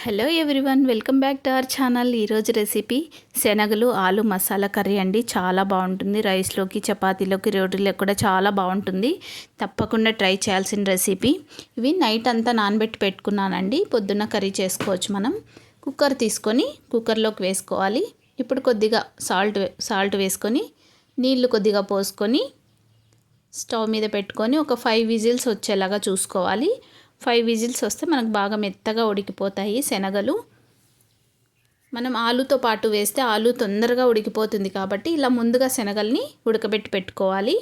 Hello everyone, welcome back to our channel. ఈరోజు recipe శనగలు ఆలు మసాలా కర్రీ అండి. చాలా బాగుంటుంది. రైస్లోకి, చపాతీలోకి, రోటీలోకి కూడా చాలా బాగుంటుంది. తప్పకుండా ట్రై చేయాల్సిన రెసిపీ. ఇవి నైట్ అంతా నానబెట్టి పెట్టుకున్నానండి. పొద్దున్న కర్రీ చేసుకోవచ్చు. మనం కుక్కర్ తీసుకొని కుక్కర్లోకి వేసుకోవాలి. ఇప్పుడు కొద్దిగా సాల్ట్ వేసుకొని నీళ్లు కొద్దిగా పోసుకొని స్టవ్ మీద పెట్టుకొని ఒక 5 విజిల్స్ వచ్చేలాగా చూసుకోవాలి. 5 విజిల్స్ వస్తే మనకు బాగా మెత్తగా ఉడికిపోతాయి శనగలు. మనం ఆలుతో పాటు వేస్తే ఆలు తొందరగా ఉడికిపోతుంది కాబట్టి ఇలా ముందుగా శనగల్ని ఉడకబెట్టి పెట్టుకోవాలి.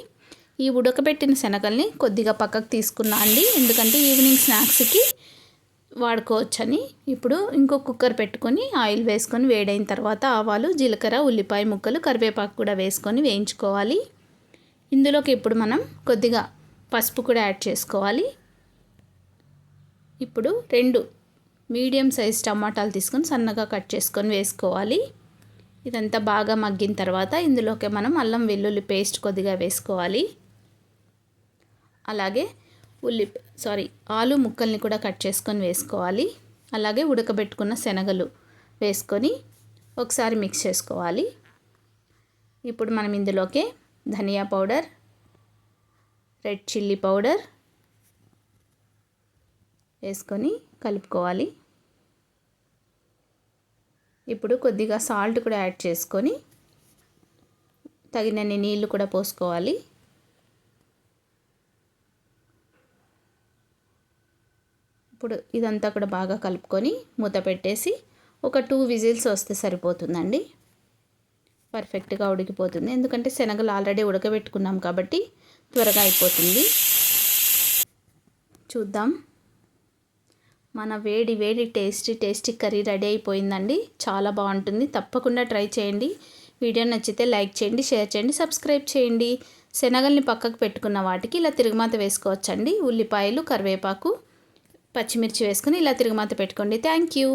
ఈ ఉడకబెట్టిన శనగల్ని కొద్దిగా పక్కకు తీసుకున్నా అండి, ఎందుకంటే ఈవినింగ్ స్నాక్స్కి వాడుకోవచ్చని. ఇప్పుడు ఇంకో కుక్కర్ పెట్టుకొని ఆయిల్ వేసుకొని వేడైన తర్వాత ఆవాలు, జీలకర్ర, ఉల్లిపాయ ముక్కలు, కరివేపాకు కూడా వేసుకొని వేయించుకోవాలి. ఇందులోకి ఇప్పుడు మనం కొద్దిగా పసుపు కూడా యాడ్ చేసుకోవాలి. ఇప్పుడు 2 మీడియం సైజ్ టమాటాలు తీసుకొని సన్నగా కట్ చేసుకొని వేసుకోవాలి. ఇదంతా బాగా మగ్గిన తర్వాత ఇందులోకి మనం అల్లం వెల్లుల్లి పేస్ట్ కొద్దిగా వేసుకోవాలి. అలాగే ఆలు ముక్కల్ని కూడా కట్ చేసుకొని వేసుకోవాలి. అలాగే ఉడకబెట్టుకున్న శనగలు వేసుకొని ఒకసారి మిక్స్ చేసుకోవాలి. ఇప్పుడు మనం ఇందులోకి ధనియా పౌడర్, రెడ్ చిల్లీ పౌడర్ వేసుకొని కలుపుకోవాలి. ఇప్పుడు కొద్దిగా సాల్ట్ కూడా యాడ్ చేసుకొని తగినన్ని నీళ్లు కూడా పోసుకోవాలి. ఇప్పుడు ఇదంతా కూడా బాగా కలుపుకొని మూత పెట్టేసి ఒక 2 విజిల్స్ వస్తే సరిపోతుందండి. పర్ఫెక్ట్గా ఉడికిపోతుంది. ఎందుకంటే శనగలు ఆల్రెడీ ఉడకబెట్టుకున్నాం కాబట్టి త్వరగా అయిపోతుంది. చూద్దాం. మన వేడి టేస్టీ కర్రీ రెడీ అయిపోయిందండి. చాలా బాగుంటుంది. తప్పకుండా ట్రై చేయండి. వీడియో నచ్చితే లైక్ చేయండి, షేర్ చేయండి, సబ్స్క్రైబ్ చేయండి. శనగల్ని పక్కకు పెట్టుకున్న వాటికి ఇలా తిరుగుమాత వేసుకోవచ్చండి. ఉల్లిపాయలు, కరివేపాకు, పచ్చిమిర్చి వేసుకొని ఇలా తిరుగుమాత పెట్టుకోండి. Thank you.